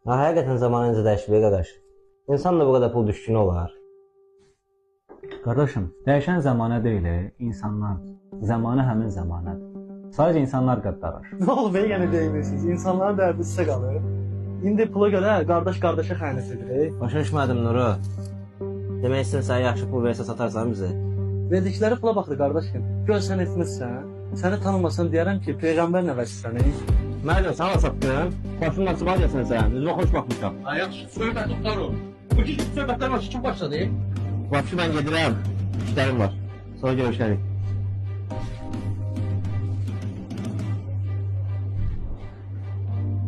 Ha, həqiqətən zaman necə dəyişir qardaş. İnsan da bu qədər pul düşkünü olar. Qardaşım, dəyişən zəmanə deyil, insanlar. Zəmanə həmin zəmanədir. Sadəcə insanlar qəddarır. Ne oldu yenə deyimirsiniz? İnsanların dərdi sizə qalır. İndi pula görə qardaş qardaşa xəyanət edir. Başa düşmədim Nuru. Demək istəyirsən sən yaxşı pul versə satarsan bizi. Verdikləri pula baxdı qardaşım. Gör sən etməzsən. Səni tanımasam deyərəm ki, peyğəmbər nəvəsisən. Mən də sana satdım. Başımın açıma gəlsən sən. Üzümə xoş baxmışam. Ay yaxşı, söhbət tutar o. Bu ki söhbətlər başı kim başladı? Vapşı mən gedirəm. İşlərim var. Sonra görüşərik.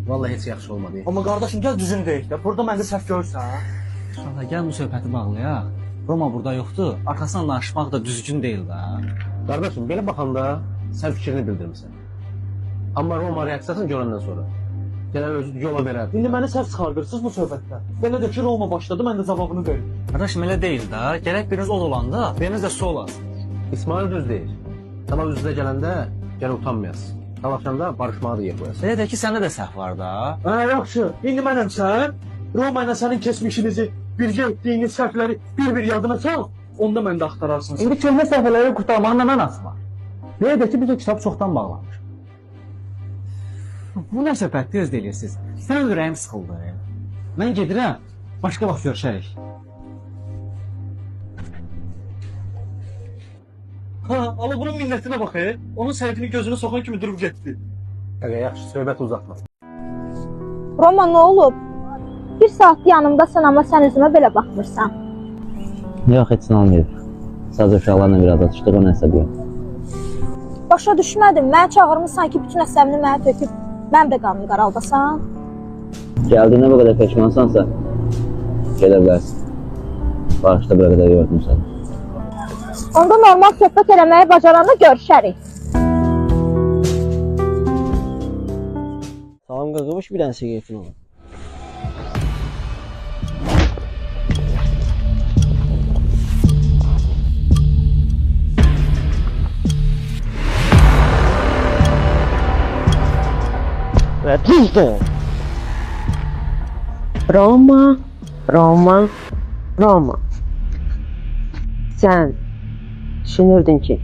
Vallahi heç yaxşı olmadı. Amma qardaşım gəl düzünü deyək də. Burada məndə səhv görürsən. Sonra gəl bu söhbəti bağlayaq. Roma burada yoxdur, arxasından danışmaq da düzgün deyil də. Qardaşım, belə baxanda sən fikrini bildirmisən. Amma Roma reaksiyasını görəndən sonra gələ özü yola verər. İndi məni səhv çıxardırsınız bu söhbətdə. Belə də ki, Roma başladı, mən də cavabını verim. Qardaşım elə deyil də. Gərək biriniz od olanda, biriniz də su olasın. İsmail düz deyir. Tamam üz-üzə gələndə gələ utanmayasın. Dalaşanda barışmağa da yer qoyasın. Elə də ki, səndə də səhv var da. Hə, yaxşı. İndi mənəm sən. Roma ilə sənin keçmişinizi, birgə etdiyiniz səhvləri bir-bir yadına sal. Onda mən də axtararsın. İndi köhnə səhvələri qurtarmağın nə mənası var? Belə də ki, biz o kitab çoxdan bağlanmış. Bu nə söhbət göz deyirsiniz? Sən ürəyim sıxıldı. Mən gedirəm. Başqa vaxt görüşərik. Ha, ala bunun minnətinə bax. Onun səhvini gözünə soxan kimi durub getdi. Qaqa, yaxşı, söhbət uzatma. Roma, nə olub? Bir saat yanımdasan, amma sən üzümə belə baxmırsan. Yox, heç nə olmayıb. Sadəcə uşaqlarla biraz atışdıq, onun əsəbi yox. Başa düşmədim, mənə çağırmısan ki, bütün əsəbini mənə töküb, mən də qanını qaraldasan. Gəldiyinə bu qədər peşmansansa, gedə bilərsin. Bağışda bir qədər yordum səni. Onda normal söhbət eləməyi bacaranda görüşərik. Salam qırqımış bir dənə siqaretin olur. Və düzdür. Roma, Roma, Roma. Sən düşünürdün ki,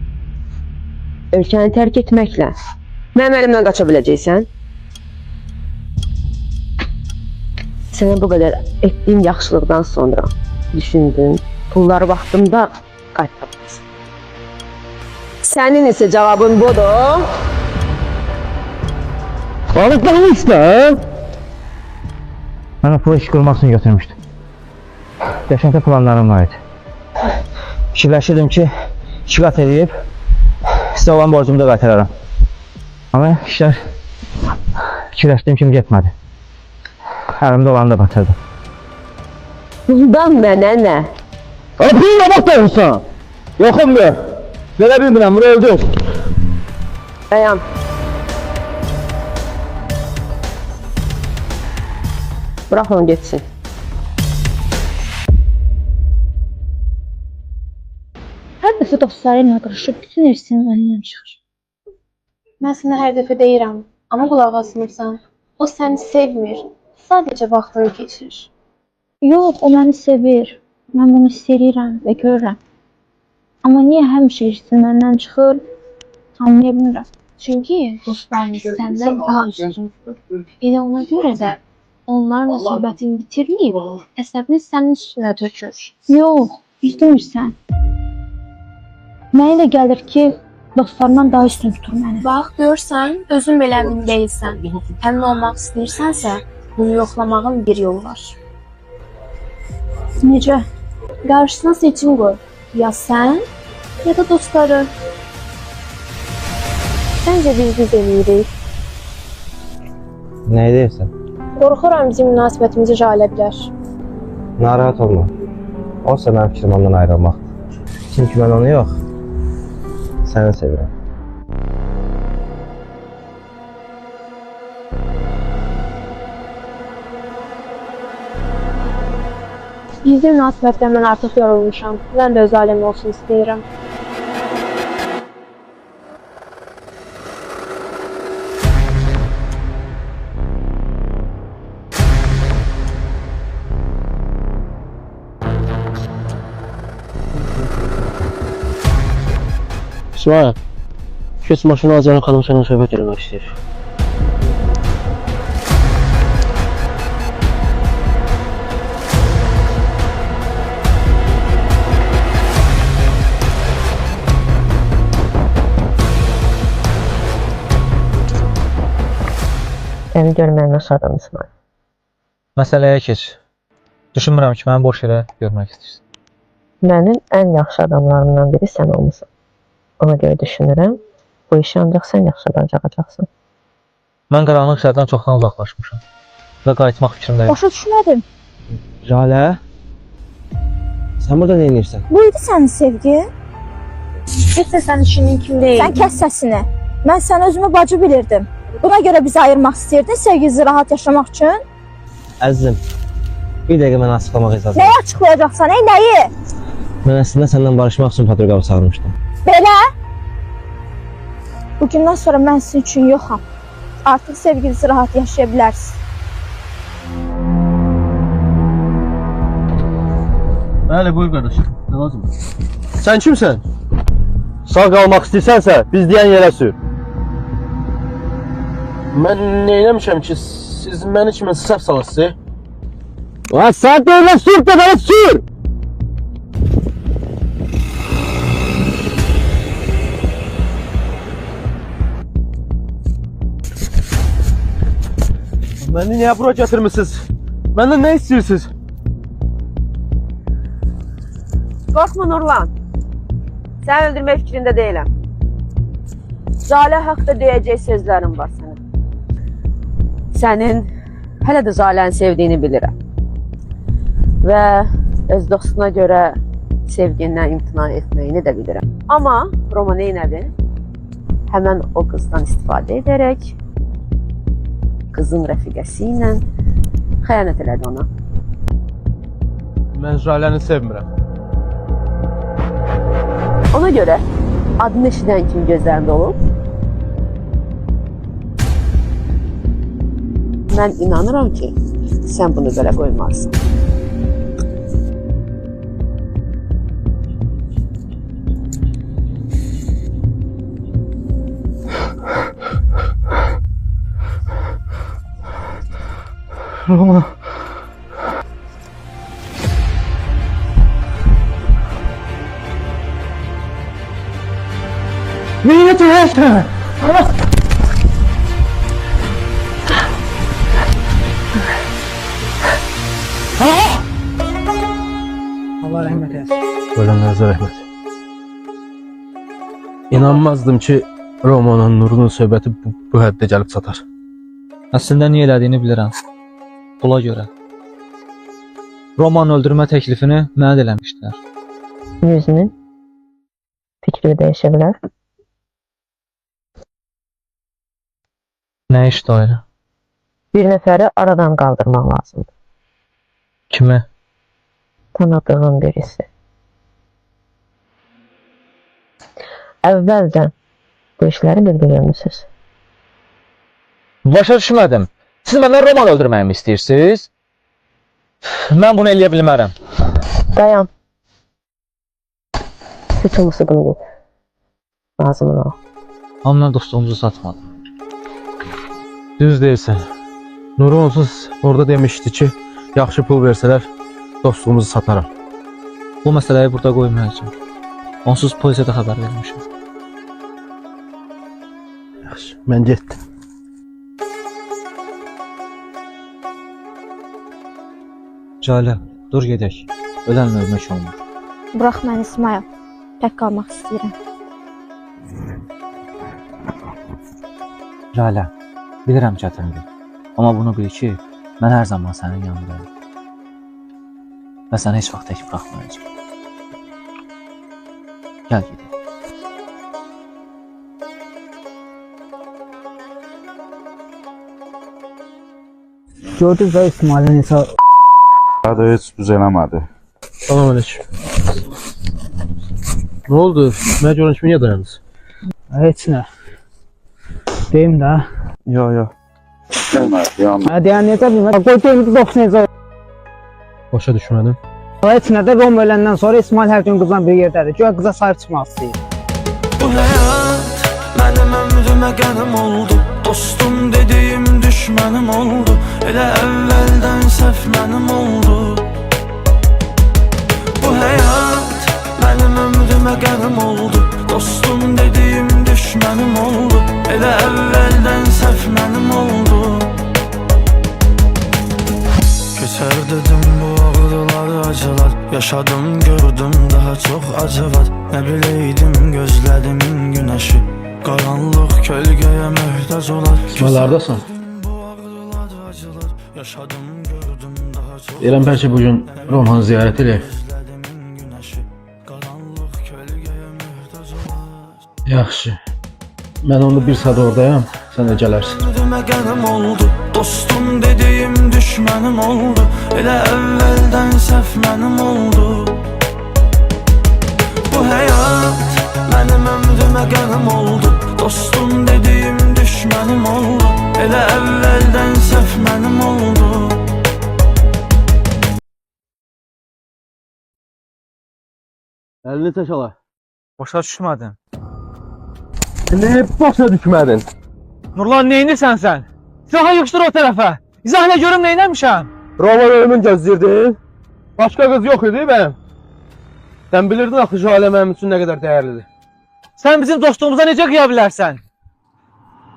ölkəni tərk etməklə mənim əlimdən qaça biləcəksən? Sənə bu qədər etdiyim yaxşılıqdan sonra düşündün, pulları vaxtımda qaytarmalısın. Sənin isə cavabın budur. Balıqlarını istə. Mən o pulu iş qurmaq üçün götürmüşdüm. Yaşantı planlarım var idi. Fikirləşirdim ki, şiqat edib, sizə olan borcumu da qaytararam. Amma işlər fikirləşdiyim kimi getmədi. Əlimdə olanı da batırdım. Bundan mənə nə? Pulu da batırırsan. Yoxum gör. Verə bilmirəm, bunu öldür. Dayan. Bırak onu geçsin. Hər dəfə dostları ilə qırışıb, bütün hirsin məndən çıxır. Mən sənə hər dəfə deyirəm, amma qulaq asmırsan. O səni sevmir, sadəcə vaxtını keçirir. Yox, o məni sevir. Mən bunu istəyirəm və görürəm. Amma niyə həmişə hirsin məndən çıxır, anlaya bilmirəm. Çünki dostlarımız səndən daha üstündür. Elə ona görə də onlarla söhbətini bitirməyib, əsəbini sənin üstünə tökür. Yox, düz demirsən. Mənə elə gəlir ki, dostlarından daha üstün tutur məni. Bax, görsən, özün belə əmin deyilsən. Əmin olmaq istəyirsənsə, bunu yoxlamağın bir yolu var. Necə? Qarşısına seçim qoy. Ya sən, ya da dostları. Səncə biz eləyirik. Nə edirsən? Qorxuram bizim münasibətimizi cailə bilər. Narahat olma. Olsa mənim fikrim ondan ayrılmaqdır. Çünki mən onu yox, səni sevirəm. Gizli münasibətdən mən artıq yorulmuşam. Mən də öz ailəm olsun istəyirəm. İsmail, geç maşını Azərbaycan xanım səninlə söhbət eləmək istəyir. Səni görməyə nasıl adam İsmail? Məsələyə keç. Düşünmürəm ki, məni boş yerə görmək istəyirsən. Mənim ən yaxşı adamlarımdan biri sən olmusan. Ona görə düşünürəm, bu işi ancaq sən yaxşı bacaracaqsan. Mən qaranlıq şəhərdən çoxdan uzaqlaşmışam və qayıtmaq fikrindəyim. Başa düşmədim. Jalə, sən burada nə edirsən? Bu idi sənin sevgin? Heç də sənin işinin kim deyil. Sən kəs səsini. Mən səni özümü bacı bilirdim. Buna görə bizi ayırmaq istəyirdin, sevginizi rahat yaşamaq üçün. Əzizim, bir dəqiqə mənə açıqlamaq icazə ver. Nəyi açıqlayacaqsan, nəyi? Mən əslində səndən barışmaq üçün Padriqavı çağırmışdım. Belə? Bugündən sonra mən sizin üçün yoxam. Artıq sevginizi rahat yaşaya bilərsiniz. Bəli, buyur qardaşım. Nə lazımdır? Sən kimsən? Sağ qalmaq istəyirsənsə, biz deyən yerə sür. Mən nə eləmişəm ki, siz məni kimə səhv salasınız? Sən deyilən sür də mənə sür! Məni niyə bura gətirmişsiniz? Məndən nə istəyirsiniz? Qorxma Nurlan. Sən öldürmək fikrində deyiləm. Zalə haqda deyəcək sözlərim var sənin. Sənin hələ də Zalənin sevdiyini bilirəm. Və öz dostuna görə sevgindən imtina etməyini də bilirəm. Amma Roma neynədi? Həmən o qızdan istifadə edərək qızın rəfiqəsi ilə xəyanət elədi ona. Mən Jaləni sevmirəm. Ona görə adını eşidən kimi gözlərində olub, mən inanıram ki, sən bunu belə qoymarsın. Roma. Niyə deyəsən? Allah rəhmət eləsin. Ölənlərinizə rəhmət. İnanmazdım ki, Romanın Nurunun söhbəti bu həddə gəlib çatar. Əslində niyə elədiyini bilirəm. Pula görə. Romanı öldürmə təklifini mənə də eləmişdilər. Yüzünün fikri dəyişə bilər. Nə işdə o elə? Bir nəfəri aradan qaldırmaq lazımdır. Kimi? Tanıdığım birisi. Əvvəldən bu işləri birgə görmüsünüz. Başa düşmədim. Siz məndən Roman öldürməyimi istəyirsiniz? Mən bunu eləyə bilmərəm. Dayan. Sıçılmışı qılıb. Lazımın ol. Amma dostluğumuzu satmadım. Düz deyirsən. Nuru onsuz orada demişdi ki, yaxşı pul versələr, dostluğumuzu sataram. Bu məsələyi burada qoymayacağım. Onsuz polisiyə də xəbər vermişəm. Yaxşı, mən getdim. Jalə, dur gedək. Ölən ölmək olmur. Burax məni İsmail. Tək qalmaq istəyirəm. Jalə, bilirəm çətindir. Amma bunu bil ki, mən hər zaman sənin yanındayım. Və səni heç vaxt tək buraxmayacağım. Gəl gedək. Gördünüz də İsmailin necə Hadi heç düz eləmədi. Salam aleyküm. Nə oldu? Mənə görən kimi niyə dayandınız? heç nə. Deyim də. Yo. Gəlmədi, yandı. Deyən necə bilmə. Qoy deyim ki, dox necə. Başa düşmədim. Heç nə də Rom öləndən sonra İsmail hər gün qızla bir yerdədir. Güya qıza sahib çıxmaq istəyir. Bu həyat mənim ömrümə qənim oldu. Dostum dediyim düşmənim oldu. Elə əvvəldən səhv mənim oldu. Bu həyat mənim ömrümə qənim oldu. Dostum dediyim düşmənim oldu. Elə əvvəldən səhv mənim oldu. Keçər dedim bu ağrılar, acılar. Yaşadım, gördüm daha çox acı var. Nə biləydim gözlədimin günəşi qaranlıq kölgəyə möhtac olar. Kimələrdəsən? Yaşadım, gördüm daha çox. Deyirəm bəlkə bugün Romanı ziyarət eləyək. Yaxşı. Mən onda bir saat oradayam, sən də gələrsən. Ömrümə qənim oldu. Dostum dediyim düşmənim oldu. Elə əvvəldən səhv mənim oldu. Bu həyat mənim ömrümə qənim oldu. Dostum dediyim düşmənim oldu. Elə əvvəldən səhv mənim oldu. Əlini çək ala. Başa düşmədim. Ne başa düşmədin? Nurlan, neynirsən sən? Silahı yığışdır o tərəfə. İzahla görüm neynəmişəm. Roman ölümün gözləyirdin. Başka kız yok idi benim. Sen bilirdin axı Jale mənim üçün nə qədər dəyərlidir. Sən bizim dostluğumuza necə qıya bilərsən?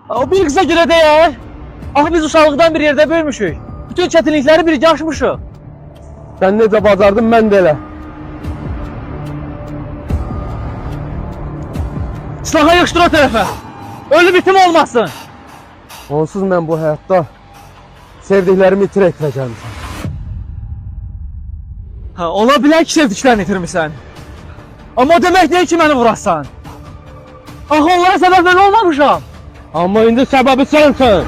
O bir qıza görə deyək. Axı biz uşaqlıqdan bir yerdə böyümüşük. Bütün çətinlikləri birgə aşmışıq. Sən necə bacardın, mən də elə. Silahı yığışdır o tərəfə. Ölü bitim olmasın. Onsuz mən bu həyatda sevdiklərimi itirək gəlmişəm. Ola bilər ki, sevdiklərini itirmisən. Amma o demək deyil ki, məni vurasan. Axı onlara səbəb mən olmamışam. Amma indi səbəbi sənsən.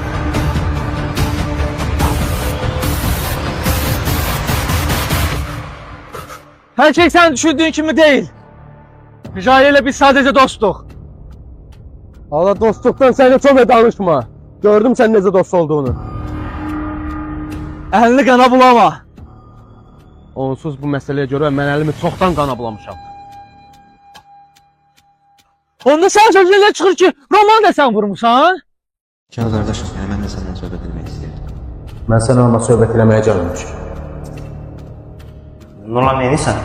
Hər şey sən düşündüyün kimi deyil. Jale ilə biz sadəcə dostduq. Hala dostluqdan səni çox danışma. Gördüm sən necə dost olduğunu. Əlini qana bulama. Onsuz bu məsələyə görə mən əlimi çoxdan qana bulamışam. Onda sən sözlərlə çıxır ki, Roman da sən vurmuşsan? Can qardaşım, yəni mən də səndən söhbət etmək istəyirdim. Mən sənə onunla söhbət eləməyə gəlməmişəm. Nurlan, neynirsən?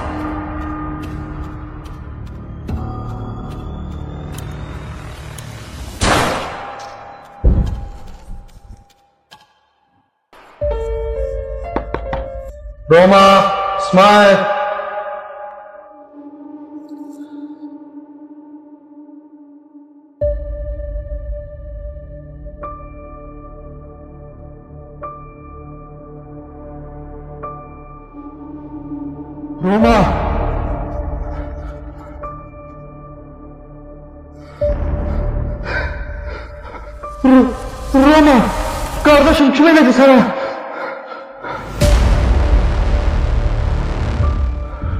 Roma, İsmail. Roma. Roma. Kardeşim kim eledi sana?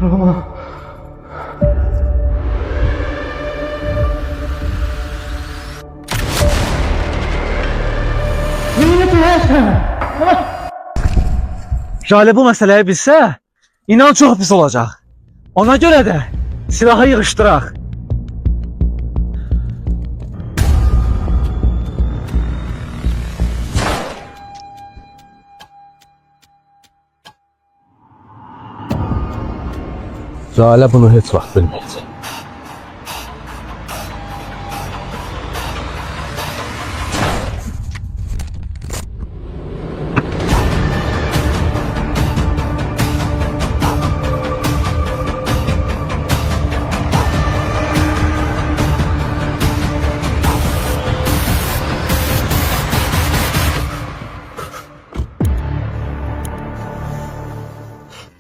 Roma. Niye diyorsun? Jale bu məsələyi bilsə, inan çox pis olacaq. Ona görə də silahı yığışdıraq. Jale bunu heç vaxt bilməyəcək.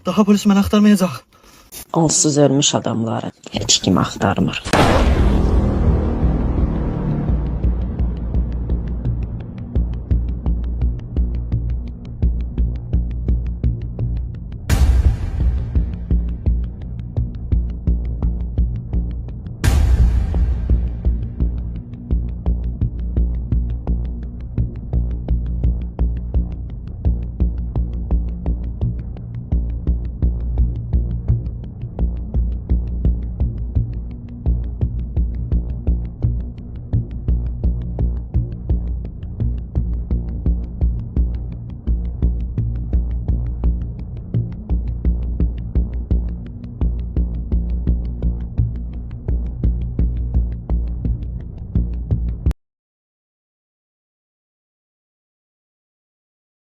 Daha polis məni axtarmayacaq. Onsuz ölmüş adamları heç kim axtarmır.